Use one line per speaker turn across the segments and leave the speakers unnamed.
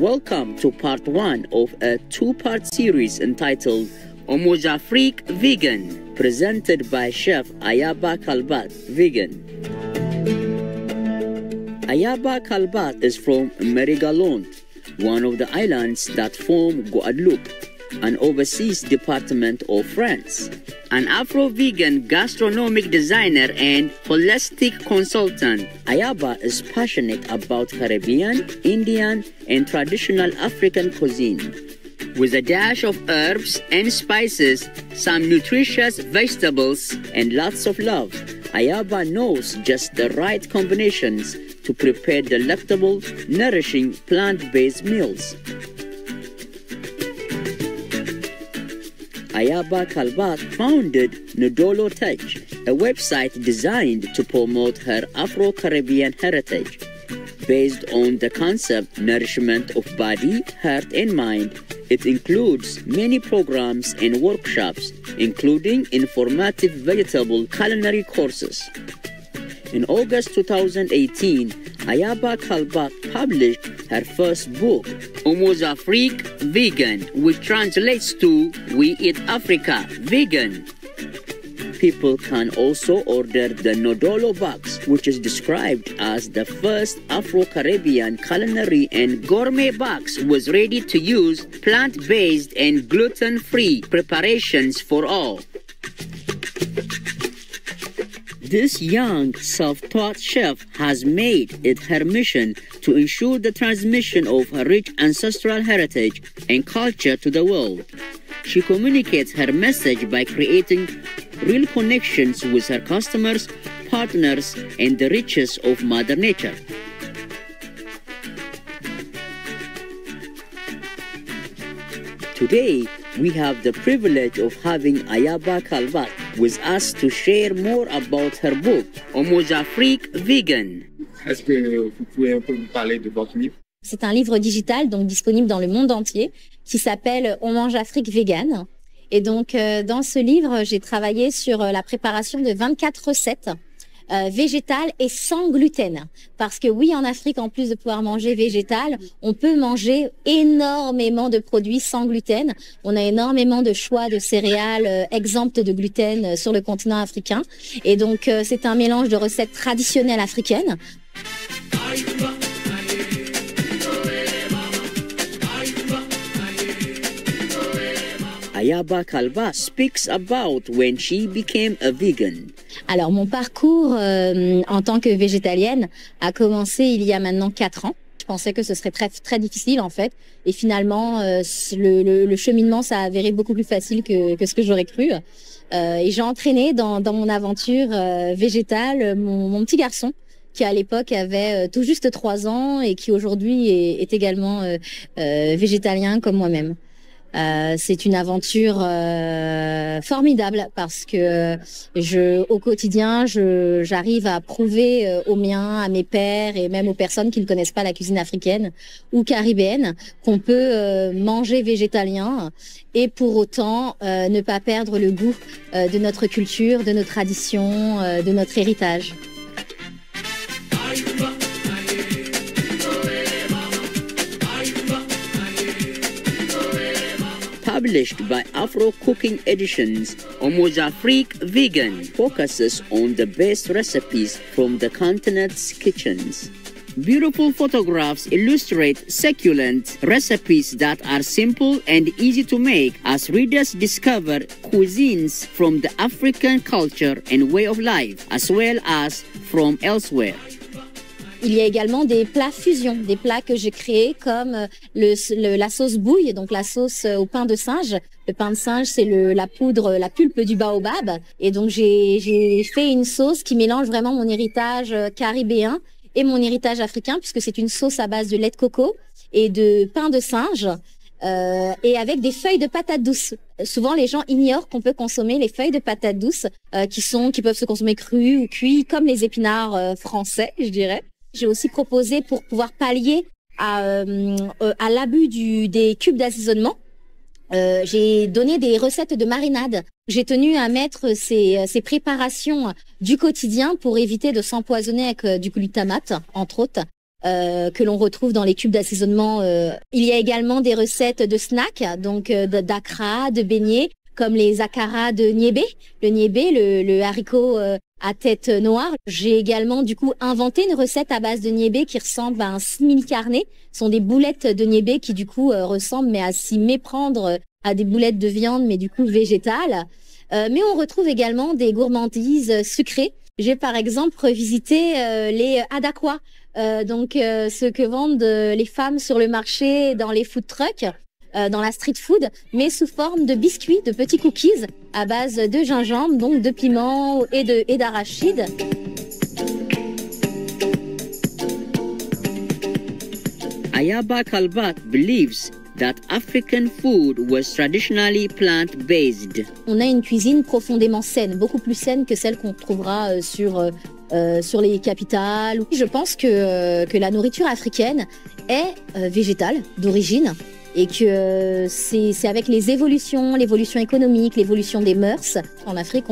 Welcome to part 1 of a two-part series entitled Omoj Afrique Vegan, presented by Chef Ayaba Kalbat, vegan. Ayaba Kalbat is from Marie-Galante, one of the islands that form Guadeloupe, an overseas department of France. An Afro-vegan gastronomic designer and holistic consultant, Ayaba is passionate about Caribbean, Indian, and traditional African cuisine. With a dash of herbs and spices, some nutritious vegetables, and lots of love, Ayaba knows just the right combinations to prepare delectable, nourishing plant-based meals. Ayaba Kalbat founded Nodolo Touch, a website designed to promote her Afro-Caribbean heritage. Based on the concept nourishment of body, heart, and mind, it includes many programs and workshops, including informative vegetable culinary courses. In August 2018, Ayaba Kalbat published her first book, Omoj Afrique Vegan, which translates to We Eat Africa Vegan. People can also order the Nodolo box, which is described as the first Afro-Caribbean culinary and gourmet box with ready-to-use, plant-based and gluten-free preparations for all. This young, self-taught chef has made it her mission to ensure the transmission of her rich ancestral heritage and culture to the world. She communicates her message by creating real connections with her customers, partners, and the riches of Mother Nature. Today, we have the privilege of having Ayaba Kalbat with us to share more about her book, Omoj Afrique Vegan.
Est-ce que vous pouvez un peu nous parler de votre livre?
C'est un livre digital, donc disponible dans le monde entier, qui s'appelle On mange Afrique Vegan. Et donc, dans ce livre, j'ai travaillé sur la préparation de 24 recettes végétales et sans gluten. Parce que oui, en Afrique, en plus de pouvoir manger végétal, on peut manger énormément de produits sans gluten. On a énormément de choix de céréales exemptes de gluten sur le continent africain. Et donc, c'est un mélange de recettes traditionnelles africaines.
Ayaba Kalbat speaks about when she became a vegan.
Alors, mon parcours en tant que végétalienne a commencé il y a maintenant 4 ans. Je pensais que ce serait très, très difficile, en fait. Et finalement, le cheminement s'est avéré beaucoup plus facile que ce que j'aurais cru. Et j'ai entraîné dans mon aventure végétale mon petit garçon, qui à l'époque avait tout juste 3 ans et qui aujourd'hui est également végétalien comme moi-même. C'est une aventure formidable parce que au quotidien, j'arrive à prouver aux miens, à mes pairs et même aux personnes qui ne connaissent pas la cuisine africaine ou caribéenne qu'on peut manger végétalien et pour autant ne pas perdre le goût de notre culture, de nos traditions, de notre héritage.
Published by Afro Cooking Editions, Omoj Afrique Vegan focuses on the best recipes from the continent's kitchens. Beautiful photographs illustrate succulent recipes that are simple and easy to make as readers discover cuisines from the African culture and way of life, as well as from elsewhere.
Il y a également des plats fusion, des plats que j'ai créés comme la sauce bouille, donc la sauce au pain de singe. Le pain de singe, c'est la pulpe du baobab. Et donc j'ai fait une sauce qui mélange vraiment mon héritage caribéen et mon héritage africain, puisque c'est une sauce à base de lait de coco et de pain de singe. Et avec des feuilles de patates douces. Souvent, les gens ignorent qu'on peut consommer les feuilles de patates douces qui peuvent se consommer crues ou cuites, comme les épinards français, je dirais. J'ai aussi proposé, pour pouvoir pallier à l'abus des cubes d'assaisonnement, j'ai donné des recettes de marinade. J'ai tenu à mettre ces préparations du quotidien pour éviter de s'empoisonner avec du glutamate, entre autres. que l'on retrouve dans les cubes d'assaisonnement. Il y a également des recettes de snacks, donc d'akra, de beignets, comme les akara de niébé. Le niébé, le haricot à tête noire. J'ai également du coup inventé une recette à base de niébé qui ressemble à un simili carné. Ce sont des boulettes de niébé qui du coup ressemblent, mais à s'y méprendre, à des boulettes de viande, mais du coup végétales. Mais on retrouve également des gourmandises sucrées. J'ai par exemple revisité les adakwa, donc ce que vendent les femmes sur le marché, dans les food trucks, dans la street food, mais sous forme de biscuits, de petits cookies à base de gingembre, donc de piment et d'arachide.
Ayaba Kalbat believes that African food was traditionally plant-based.
On a une cuisine profondément saine, beaucoup plus saine que celle qu'on trouvera sur les capitales. Je pense que la nourriture africaine est végétale d'origine et que c'est avec l'évolution économique, l'évolution des mœurs. En Afrique,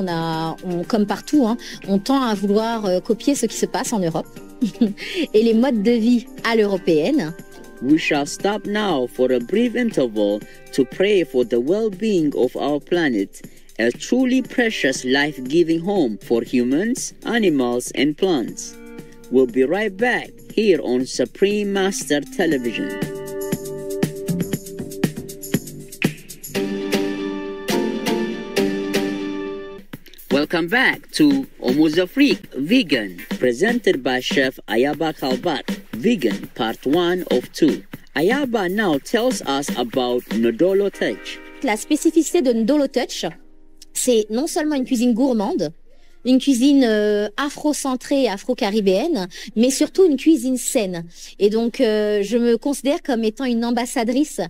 comme partout, on tend à vouloir copier ce qui se passe en Europe et les modes de vie à l'européenne.
We shall stop now for a brief interval to pray for the well-being of our planet, a truly precious life-giving home for humans, animals, and plants. We'll be right back here on Supreme Master Television. Welcome back to Almost Afrique Vegan, presented by Chef Ayaba Kalbat. Vegan, part 1 of 2. Ayaba now tells us about Ndolo Touch.
La spécificité de Ndolo Touch, c'est non seulement une cuisine gourmande, une cuisine afro-centrée, afro-caribéenne, mais surtout une cuisine saine. Et donc, je me considère comme étant une ambassadrice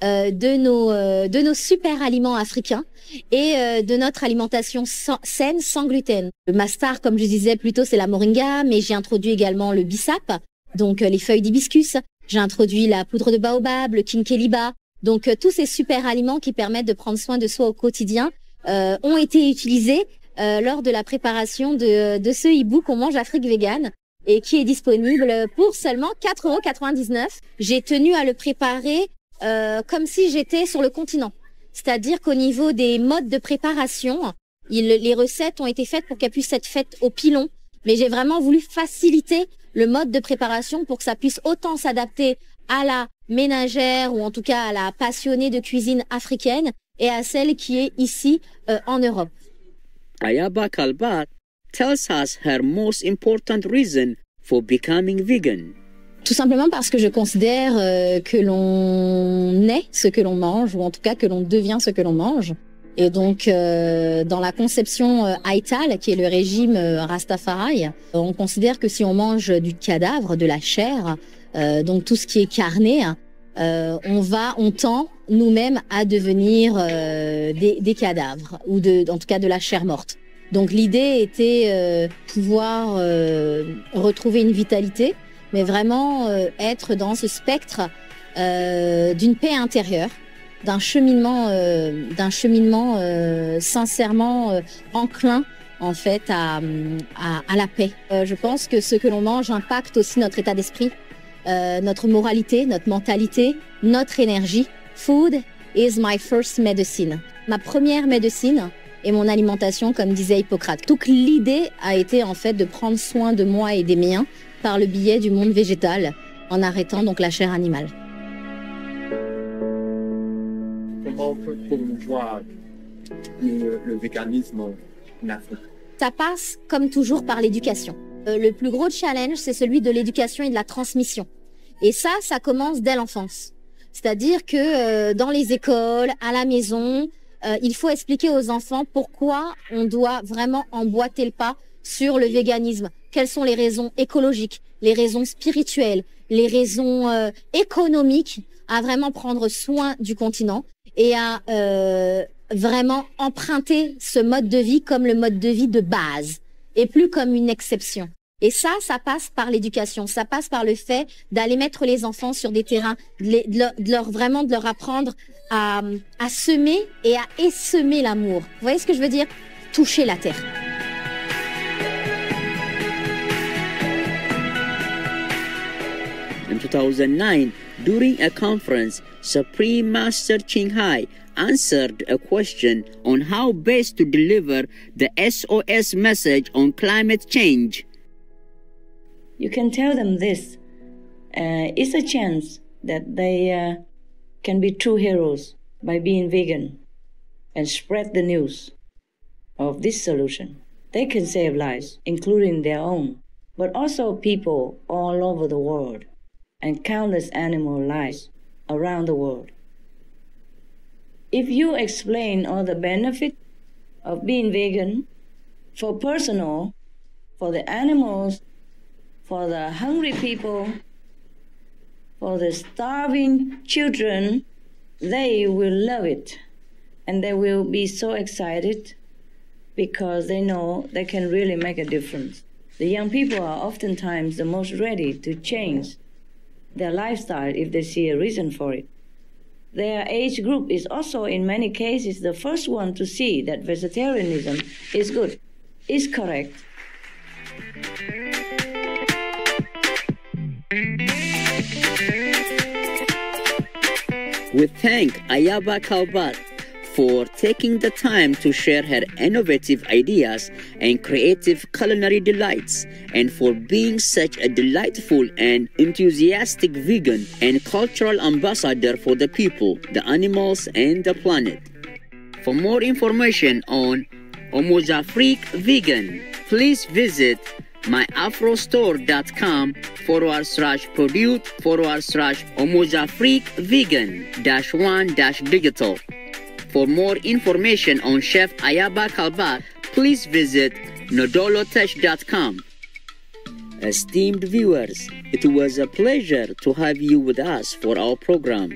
de nos super aliments africains et de notre alimentation saine, sans gluten. Ma star, comme je disais plus tôt, c'est la moringa, mais j'ai introduit également le bissap, donc les feuilles d'hibiscus. J'ai introduit la poudre de baobab, le kinkeliba. Donc tous ces super aliments qui permettent de prendre soin de soi au quotidien ont été utilisés lors de la préparation de ce hibou qu'on mange Afrique Vegan et qui est disponible pour seulement 4,99 €. J'ai tenu à le préparer comme si j'étais sur le continent. C'est-à-dire qu'au niveau des modes de préparation, les recettes ont été faites pour qu'elles puissent être faites au pilon. Mais j'ai vraiment voulu faciliter le mode de préparation pour que ça puisse autant s'adapter à la ménagère ou en tout cas à la passionnée de cuisine africaine et à celle qui est ici en Europe.
Ayaba Kalbat tells us her most important reason for becoming vegan.
Tout simplement parce que je considère que l'on est ce que l'on mange, ou en tout cas que l'on devient ce que l'on mange. Et donc, dans la conception Haïtal, qui est le régime Rastafari, on considère que si on mange du cadavre, de la chair, donc tout ce qui est carné, on tend nous-mêmes à devenir des cadavres, ou en tout cas de la chair morte. Donc l'idée était pouvoir retrouver une vitalité, mais vraiment être dans ce spectre d'une paix intérieure, d'un cheminement sincèrement enclin en fait à la paix. Je pense que ce que l'on mange impacte aussi notre état d'esprit, notre moralité, notre mentalité, notre énergie. Food is my first medicine. Ma première médecine est mon alimentation, comme disait Hippocrate. Donc l'idée a été en fait de prendre soin de moi et des miens par le biais du monde végétal, en arrêtant donc la chair animale.
Comment on peut promouvoir le véganisme en Afrique?
Ça passe, comme toujours, par l'éducation. Le plus gros challenge, c'est celui de l'éducation et de la transmission. Et ça commence dès l'enfance. C'est-à-dire que dans les écoles, à la maison, il faut expliquer aux enfants pourquoi on doit vraiment emboîter le pas sur le véganisme. Quelles sont les raisons écologiques, les raisons spirituelles, les raisons économiques à vraiment prendre soin du continent et à vraiment emprunter ce mode de vie comme le mode de vie de base et plus comme une exception. Et ça passe par l'éducation, ça passe par le fait d'aller mettre les enfants sur des terrains, de leur apprendre à semer et à essaimer l'amour. Vous voyez ce que je veux dire? Toucher la terre.
in 2009, during a conference, Supreme Master Ching Hai answered a question on how best to deliver the SOS message on climate change.
You can tell them this. It's a chance that they can be true heroes by being vegan and spread the news of this solution. They can save lives, including their own, but also people all over the world and countless animal lives around the world. If you explain all the benefits of being vegan for personal, for the animals, for the hungry people, for the starving children, they will love it. And they will be so excited because they know they can really make a difference. The young people are oftentimes the most ready to change their lifestyle if they see a reason for it. Their age group is also, in many cases, the first one to see that vegetarianism is good, is correct.
We thank Ayaba Kalbat for taking the time to share her innovative ideas and creative culinary delights, and for being such a delightful and enthusiastic vegan and cultural ambassador for the people, the animals, and the planet. For more information on Omozafrique Vegan, please visit myafrostore.com/produce/Omozafrique Vegan-1-digital. For more information on Chef Ayaba Kalbat, please visit nodolotech.com. Esteemed viewers, it was a pleasure to have you with us for our program.